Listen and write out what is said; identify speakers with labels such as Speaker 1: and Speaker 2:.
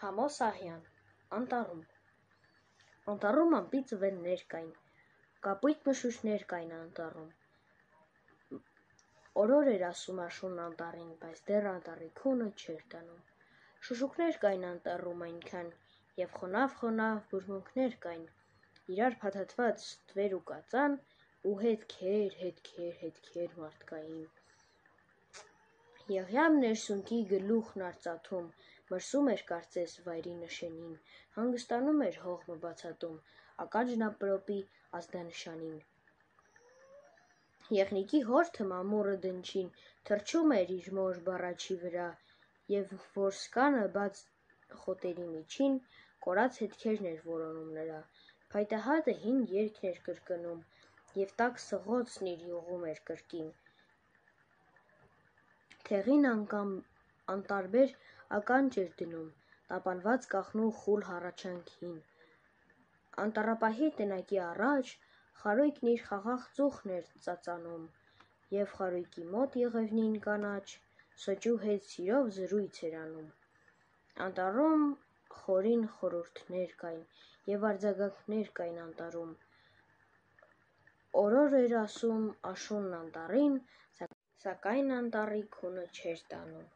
Speaker 1: Համո Սահյան, անտառում։ Անտառում ամպի ծվերներ կային, կապույտ մշուշներ կային անտառում։ Օրոր էր ասում աշունն անտառին, բայց դեռ անտառի քունը չէր տանում։ Շշուկներ կային անտառում այնքան, և խոնավ բուրմունքներ կային, իրար փաթաթված ստվեր ու կածան, ու հետքեր մարդկային։ Եղյամ ներսունքի գլուխն արծաթում, մրսում էր կարծես վայրի նշենին, հանգստանում էր հողմը բացատում, ականջն ապրոպի ազդանշանին։ Եղնիկի հորթը մամուռը դնչին, թռչում էր իր մոր բառաչի վրա, և որսկանը բաց խոտերի միջին, կորած հետքերն էր որոնում նրա, փայտահատը հին երգն էր կրկնում, և տաք սղոցն իր յուղում էր կրկին։ Թեղին անտարբեր ականջ էր դնում, տապալված կաղնու խուլ հառաչանքին։ Անտառապահի տնակի առաջ խարույկն իր խաղաղ ծուխն էր ծածանում, և խարույկի մոտ եղևնին կանաչ սոճու հետ սիրով զրույց էր անում։ Անտառում խորին խորհուրդներ կային, և արձագանքներ կային անտառում։ Օրոր էր ասում աշունն անտառին, սակայն անտառի քունը չէր տանում։